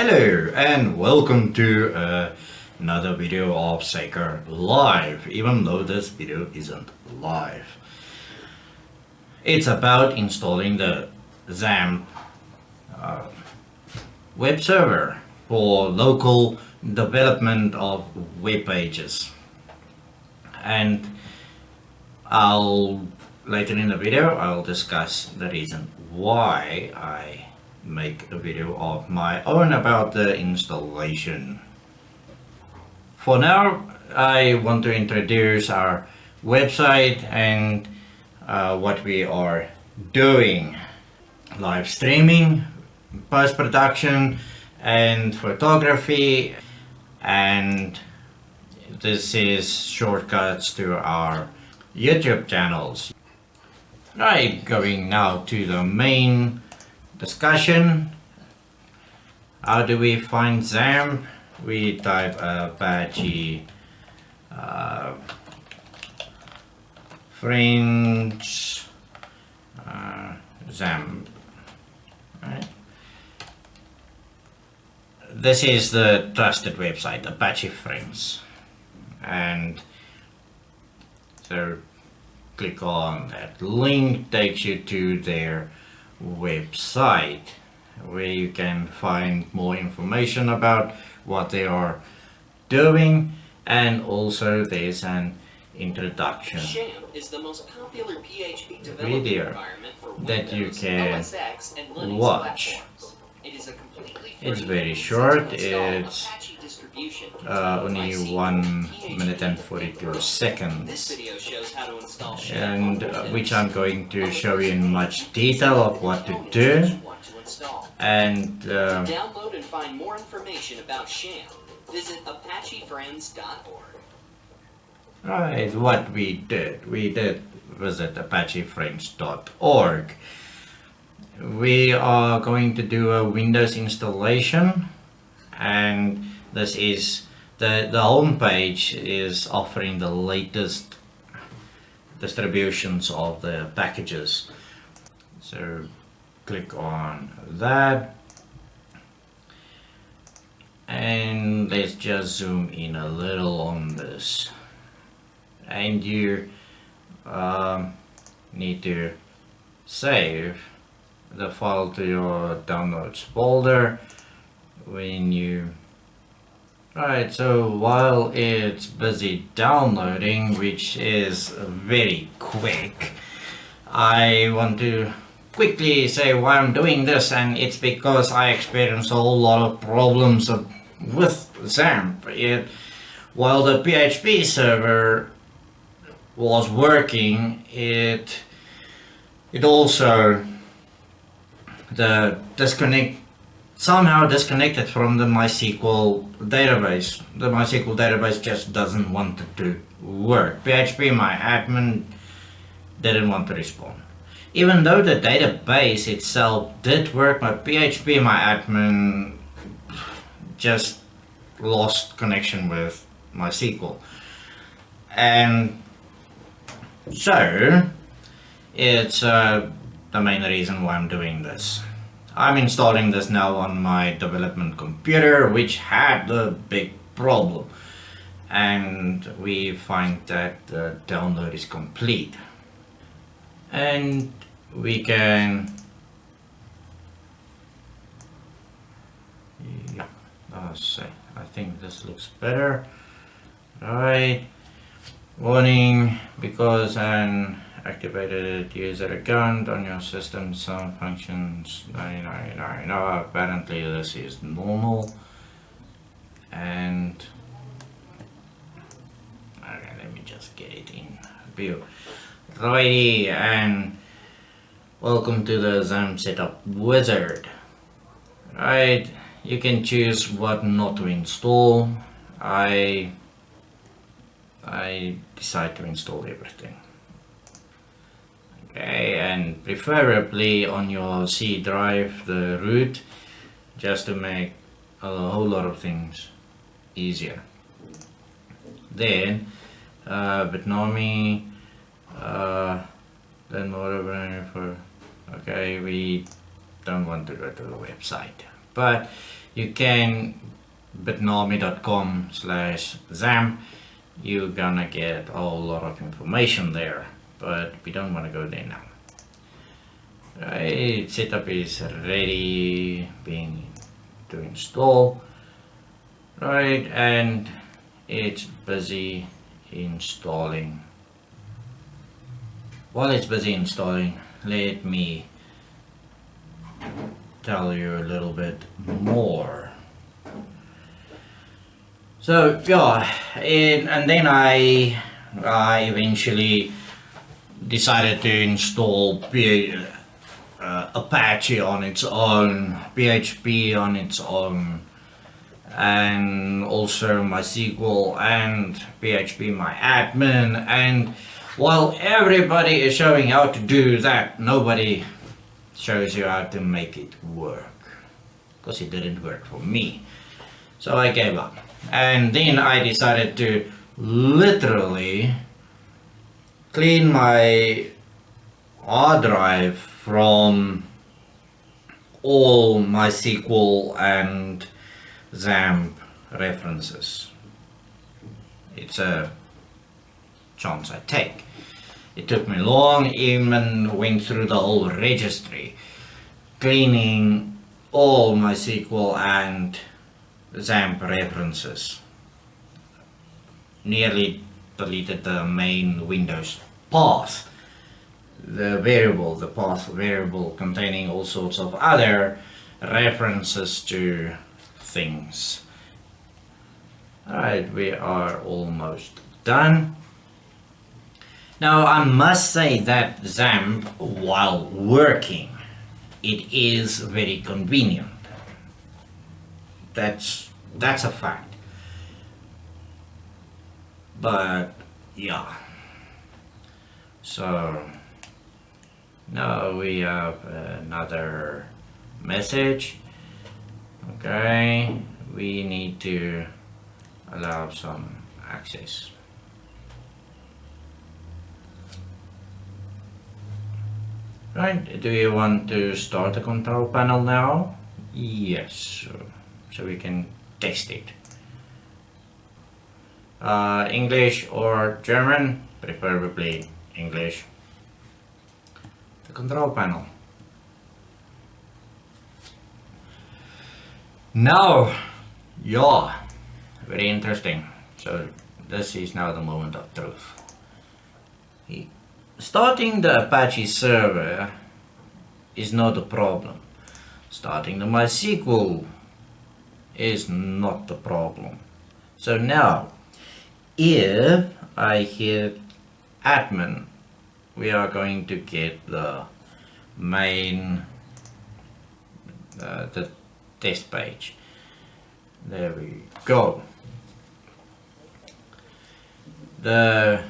Hello and welcome to another video of SACRE Live, even though this video isn't live. It's about installing the XAMPP web server for local development of web pages. And later in the video I'll discuss the reason why I make a video of my own about the installation. For now, I want to introduce our website and what we are doing: live streaming, post-production, and photography. And this is shortcuts to our YouTube channels. Right, going now to the main discussion. How do we find XAMPP? We type Apache French XAMPP. Right. This is the trusted website, Apache French, and so click on that link, takes you to their website where you can find more information about what they are doing, and also there's an introduction XAMPP is the most popular PHP video environment for that you Windows, can OS X, and Linux watch. platforms. It is a completely free, It's very short. easy-to-install It's Apache distribution only containing 1 PHP minute and and 42 This seconds, video shows how to install XAMPP and on Windows. which I'm going to On the show you first in page, much detail of what to components do. that you want to install. And To download and find more information about XAMPP, visit apachefriends.org. right, what we did visit apachefriends.org. We are going to do a Windows installation, and this is the home page is offering the latest distributions of the packages. So click on that, and let's just zoom in a little on this. And you need to save the file to your downloads folder when you so while it's busy downloading, which is very quick, I want to quickly say why I'm doing this, and it's because I experienced a whole lot of problems with XAMPP. While the PHP server was working, it also somehow disconnected from the MySQL database. The MySQL database just doesn't want to work. phpMyAdmin didn't want to respond. Even though the database itself did work, my phpMyAdmin just lost connection with MySQL. And so it's the main reason why I'm doing this. I'm installing this now on my development computer, which had a big problem, and we find that the download is complete, and we can I think this looks better. Right, warning: because an activated user account on your system, some functions 999. No, apparently this is normal. And okay, let me just get it in view. Righty, and welcome to the XAMPP setup wizard. Right, you can choose what not to install. I decide to install everything. Okay, and preferably on your C drive, the root, just to make a whole lot of things easier. Then Bitnami, then moreover for, okay, we don't want to go to the website, but You can bitnami.com/XAMPP. You're gonna get a whole lot of information there, but we don't want to go there now. Right, setup is ready, being to install. Right, and it's busy installing. While it's busy installing, let me tell you a little bit more. So yeah, and then I eventually decided to install Apache on its own, PHP on its own, and also MySQL and phpMyAdmin. And while everybody is showing how to do that, nobody shows you how to make it work, because it didn't work for me. So I gave up, and then I decided to literally clean my hard drive from all MySQL and XAMPP references. It's a chance I take. It took me long, even went through the whole registry, cleaning all MySQL and XAMPP references. Nearly deleted the main Windows path, the path variable containing all sorts of other references to things. Alright, we are almost done. Now I must say that XAMPP, while working, it is very convenient. That's a fact. But yeah. So now we have another message. Okay, we need to allow some access. Right, do you want to start the control panel now? Yes, so we can test it. English or German, preferably English. The control panel. Now, yeah, very interesting. So this is now the moment of truth. Starting the Apache server is not a problem. Starting the MySQL is not the problem. So now, if I hit admin, we are going to get the main, the test page. There we go. The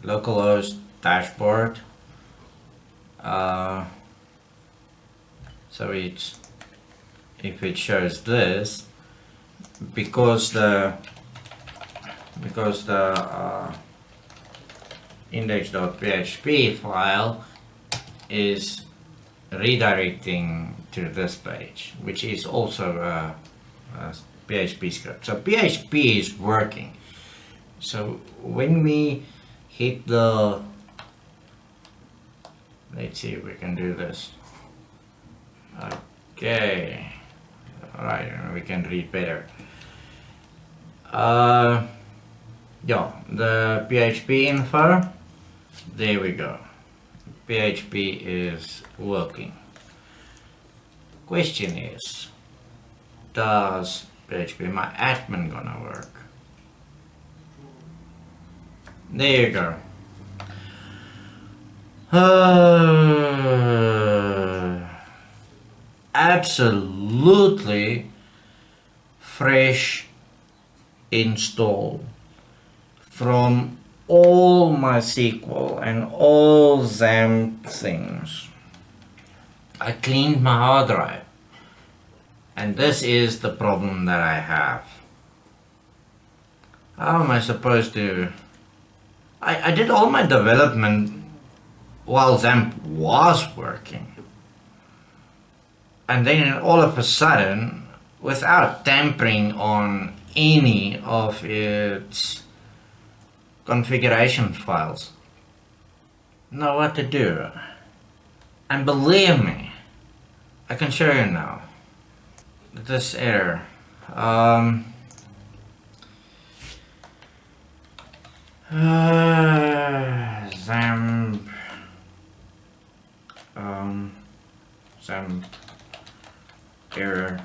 localhost dashboard. So it's, if it shows this, because the index.php file is redirecting to this page, which is also a PHP script. So PHP is working. So when we hit the, let's see if we can do this. Okay, all right, we can read better. Yeah, the PHP info, there we go. PHP is working. Question is, does phpMyAdmin gonna work? There you go. Absolutely fresh install from all MySQL and all XAMPP things. I cleaned my hard drive, and this is the problem that I have. How am I supposed to? I did all my development while XAMPP was working. And then all of a sudden, without tampering on any of its configuration files, know what to do. And believe me, I can show you now this error. XAMPP XAMP Error.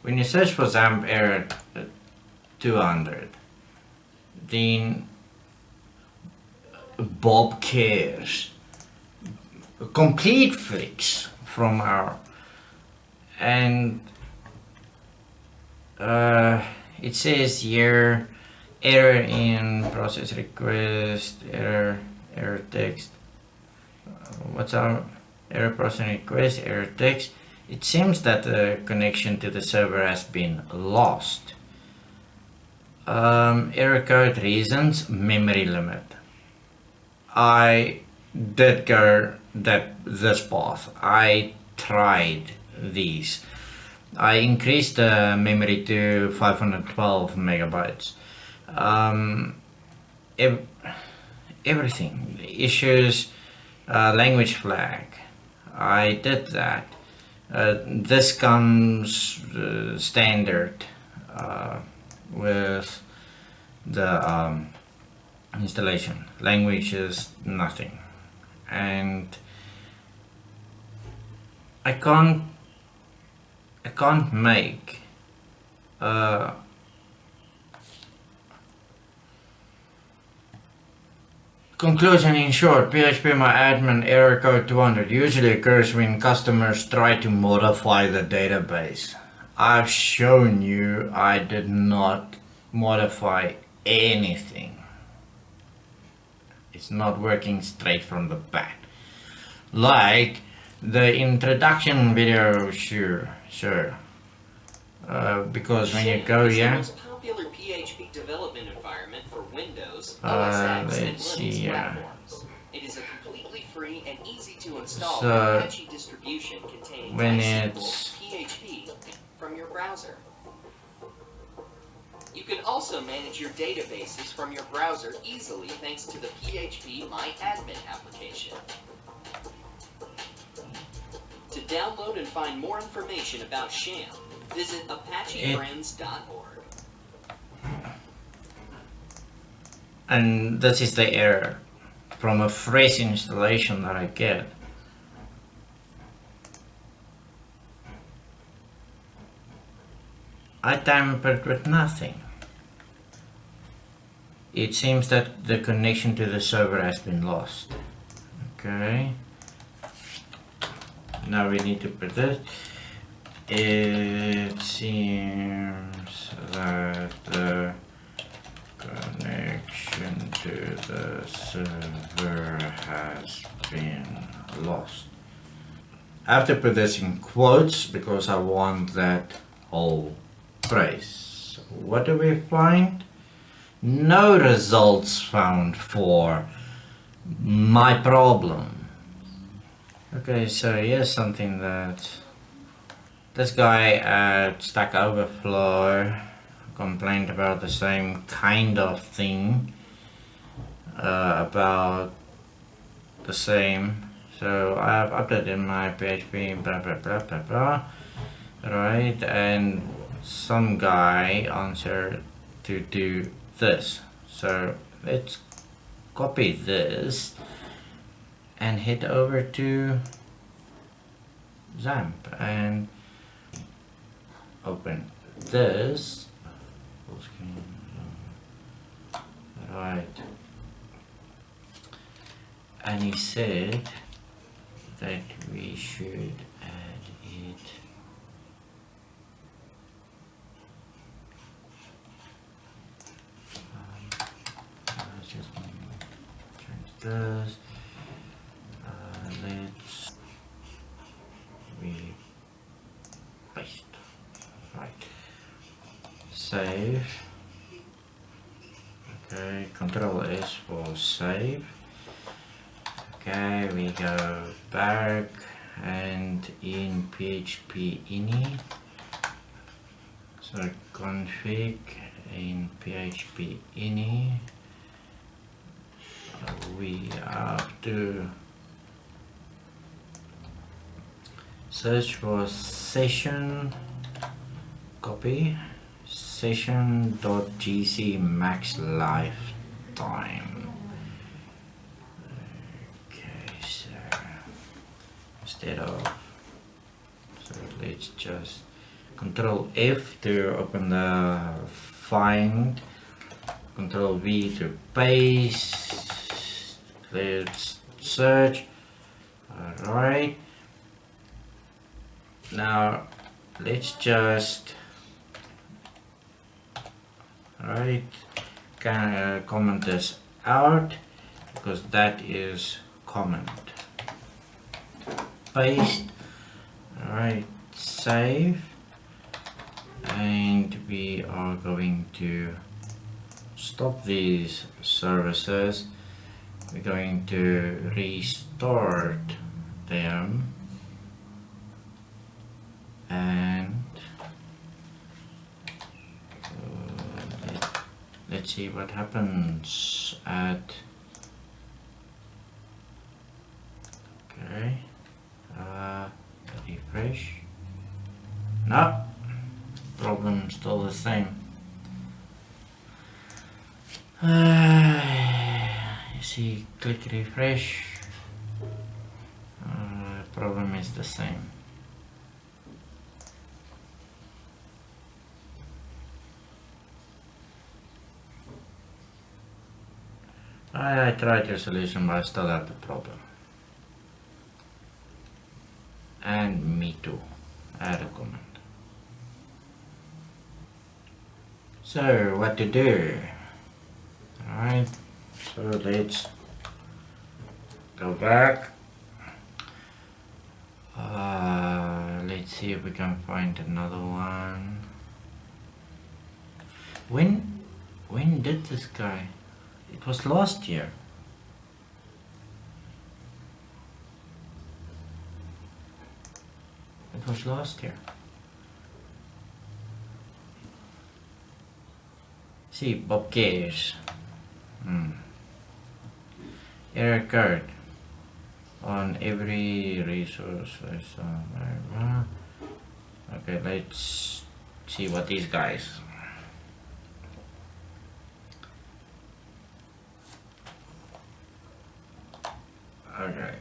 When you search for XAMP Error 200, then Bob cares. A complete fix from our, and it says here error in process request, error text. What's our error process request, error text? It seems that the connection to the server has been lost. Error code reasons, memory limit. I did go this path. I tried these. I increased the memory to 512 megabytes. Everything, issues, language flag, I did that. This comes standard with the installation. Language is nothing, and I can't make conclusion. In short, phpMyAdmin error code 200 usually occurs when customers try to modify the database. I've shown you I did not modify anything. It's not working straight from the bat. Like the introduction video, sure. Because when you go here, popular PHP development environment for Windows, let's see, platforms. It is a completely free and easy to install so Apache distribution containing when MySQL, it's PHP from your browser. You can also manage your databases from your browser easily thanks to the phpMyAdmin application. To download and find more information about XAMPP, visit ApacheFriends.org. and this is the error from a fresh installation that I get. I tampered with nothing. It seems that the connection to the server has been lost. Okay. Now we need to put it. It seems that the connection to the server has been lost. I have to put this in quotes because I want that whole phrase. What do we find? No results found for my problem. Okay, so here's something that this guy at Stack Overflow complained about the same kind of thing, about the same. So I have updated my PHP, blah blah blah blah blah, right? And some guy answered to do this. So let's copy this and head over to XAMPP and open this full screen, right? And he said that we should add it let's just change this. Let's paste, right, save. Okay, Control S for save. Okay, we go back and in PHP ini, so config in PHP ini, we have to search for session, copy session.gc max lifetime. Okay, so instead of, so let's just Control F to open the find, Control V to paste, let's search. Alright, now let's just comment this out, because that is comment. Paste. Alright, save, and we are going to stop these services. We're going to restart them, and let's see what happens at, okay, refresh. No, problem still the same. You see, click refresh, problem is the same. I tried your solution, but I still have the problem. And me too. Add a comment. So what to do? Alright, so let's go back. Let's see if we can find another one. When did this guy? It was last year. It was last year. See, Bob cares. Error code on every resource. Okay, let's see what these guys. Okay,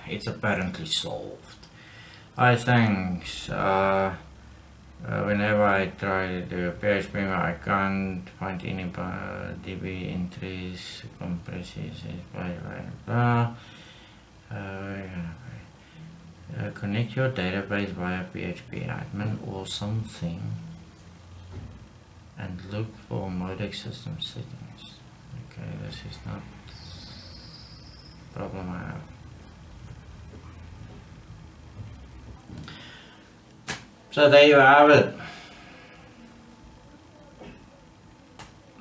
it's apparently solved. Alright, thanks. Whenever I try to do phpMyAdmin, I can't find any DB entries, compresses, blah blah blah. Connect your database via phpMyAdmin or something, and look for modix system settings. Okay, this is not problem I have. So there you have it.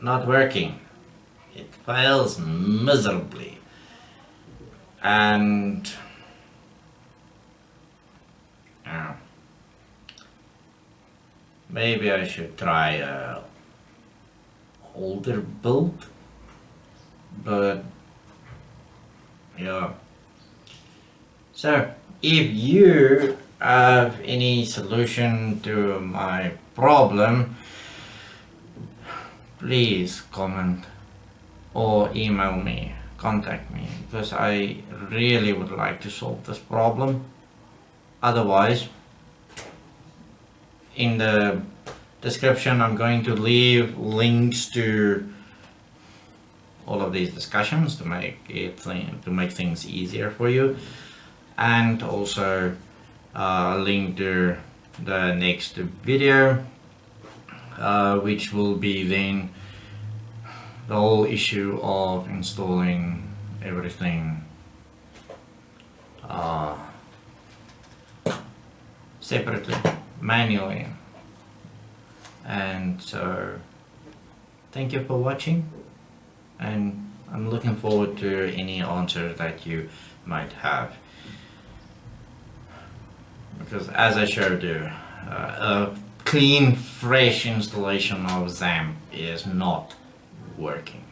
Not working. It fails miserably. And maybe I should try a older build, but yeah. So if you have any solution to my problem, please comment or email me, contact me, because I really would like to solve this problem. Otherwise, in the description I'm going to leave links to all of these discussions to make things easier for you, and also a link to the next video, which will be then the whole issue of installing everything separately, manually. And so thank you for watching, and I'm looking forward to any answer that you might have. because as I showed you, a clean, fresh installation of XAMPP is not working.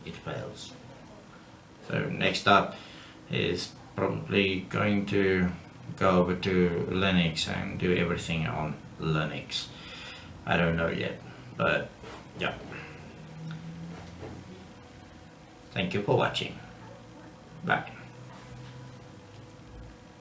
It fails. So next up is probably going to go over to Linux and do everything on Linux. I don't know yet, but yeah. Thank you for watching. Bye.